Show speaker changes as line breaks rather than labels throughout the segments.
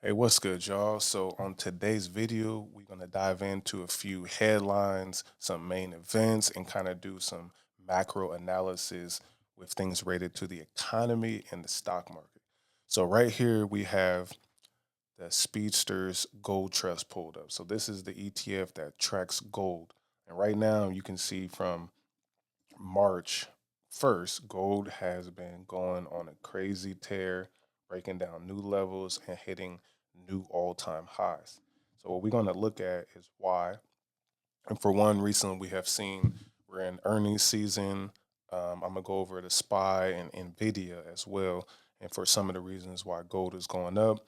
Hey, what's good, y'all? So, on today's video, we're going to dive into a few headlines, some main events, and kind of do some macro analysis with things related to the economy and the stock market. So, right here, we have the Speedsters Gold Trust pulled up. So, this is the ETF that tracks gold. And right now, you can see from March 1st, gold has been going on a crazy tear, breaking down new levels and hitting new all time highs. So, what we're going to look at is why. And for one, recently we have seen we're in earnings season. I'm going to go over the SPY and NVIDIA as well. And for some of the reasons why gold is going up,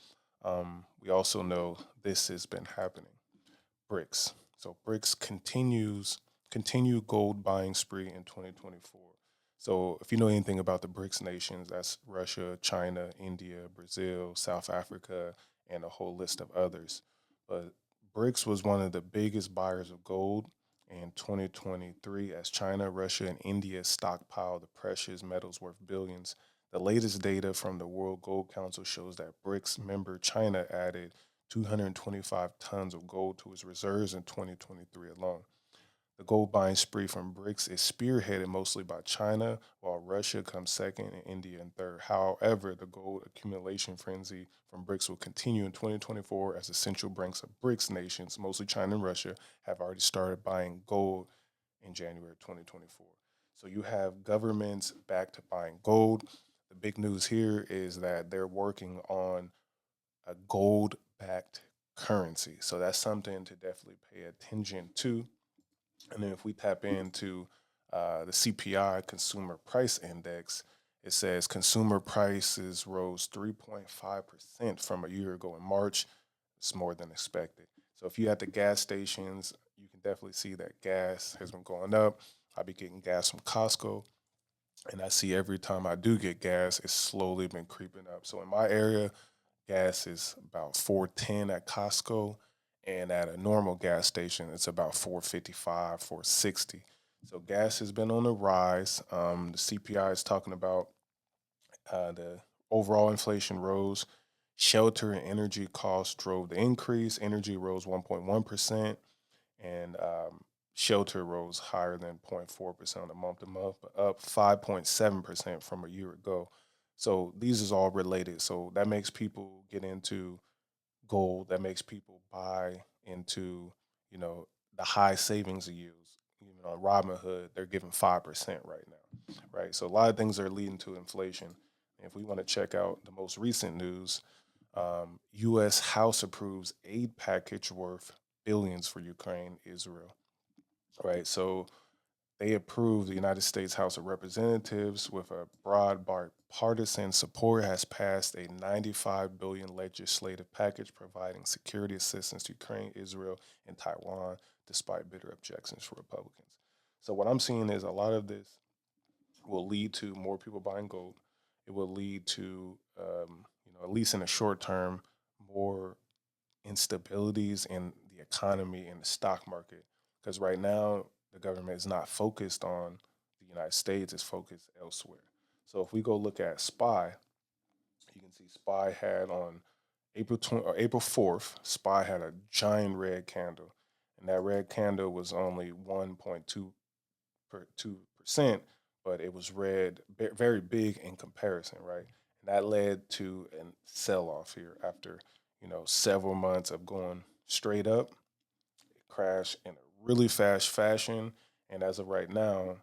we also know this has been happening. Brics. So Brics continue gold buying spree in 2024. So if you know anything about the BRICS nations, that's Russia, China, India, Brazil, South Africa, and a whole list of others. But BRICS was one of the biggest buyers of gold in 2023 as China, Russia, and India stockpiled the precious metals worth billions. The latest data from the World Gold Council shows that BRICS member China added 225 tons of gold to its reserves in 2023 alone. The gold buying spree from BRICS is spearheaded mostly by China, while Russia comes second and India in third. However, the gold accumulation frenzy from BRICS will continue in 2024 as the central banks of BRICS nations, mostly China and Russia, have already started buying gold in January 2024. So you have governments back to buying gold. The big news here is that they're working on a gold backed currency. So that's something to definitely pay attention to. And then if we tap into the CPI, Consumer Price Index, it says consumer prices rose 3.5% from a year ago in March. It's more than expected. So if you at the gas stations, you can definitely see that gas has been going up. I'll be getting gas from Costco, and I see every time I do get gas, it's slowly been creeping up. So in my area, gas is about 410 at Costco, and at a normal gas station, it's about 455, 460. So gas has been on the rise. The CPI is talking about the overall inflation rose. Shelter and energy costs drove the increase. Energy rose 1.1%, and shelter rose higher than 0.4% on a month to month, but up 5.7% from a year ago. So these is all related. So that makes people get into gold. That makes people buy into, you know, the high savings yields. You know, Robinhood, they're giving 5% right now, right? So a lot of things are leading to inflation. If we want to check out the most recent news, U.S. House approves aid package worth billions for Ukraine, Israel, right? So they approved the United States House of Representatives with a broad bipartisan support has passed a 95 billion legislative package providing security assistance to Ukraine, Israel, and Taiwan despite bitter objections from Republicans. So what I'm seeing is a lot of this will lead to more people buying gold. It will lead to at least in the short term, more instabilities in the economy and the stock market. Because right now, the government is not focused on the United States, it's focused elsewhere. So if we go look at SPY, you can see SPY had on April 4th, SPY had a giant red candle. And that red candle was only 1.2%, but it was red, very big in comparison, right? And that led to a sell off here after, several months of going straight up. It crashed in a really fast fashion. And as of right now,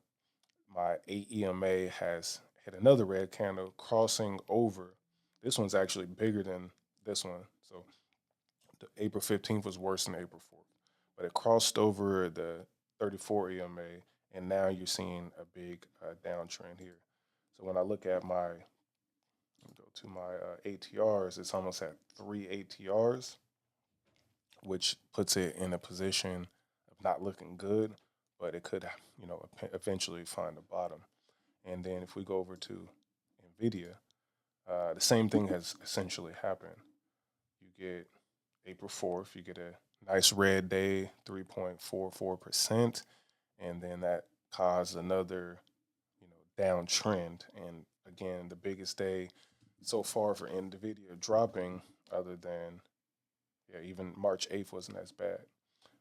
my 8 EMA has hit another red candle crossing over. This one's actually bigger than this one. So the April 15th was worse than April 4th. But it crossed over the 34 EMA, and now you're seeing a big downtrend here. So when I look at go to my ATRs, it's almost at three ATRs, which puts it in a position of not looking good, but it could, eventually find a bottom. And then if we go over to NVIDIA, the same thing has essentially happened. You get April 4th, you get a nice red day, 3.44%, and then that caused another, downtrend. And again, the biggest day so far for Nvidia dropping other than, yeah, even March 8th wasn't as bad.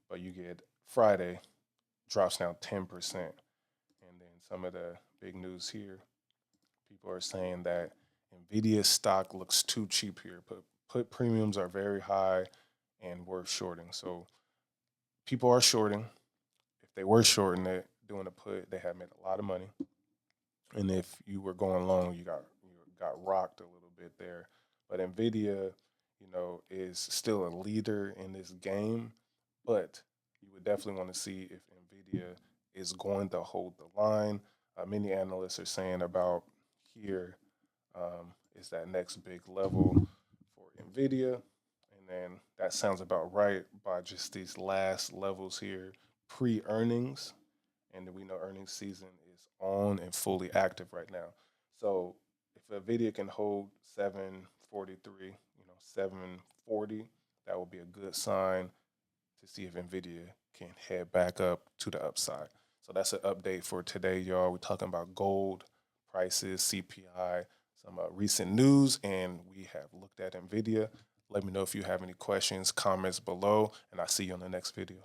But you get Friday drops down 10%. And then some of the big news here, people are saying that Nvidia stock looks too cheap here. Put premiums are very high and worth shorting. So people are shorting. If they were shorting it, doing a put, they had made a lot of money. And if you were going long, you got rocked a little bit there. But Nvidia, is still a leader in this game, but you would definitely want to see if Nvidia is going to hold the line. Many analysts are saying about here is that next big level for Nvidia, and then that sounds about right by just these last levels here pre earnings, and then we know earnings season is on and fully active right now. So if Nvidia can hold 743, 740, that will be a good sign to see if Nvidia can head back up to the upside. So that's an update for today, y'all. We're talking about gold prices, CPI, some recent news, and we have looked at Nvidia. Let me know if you have any questions, comments below, and I'll see you on the next video.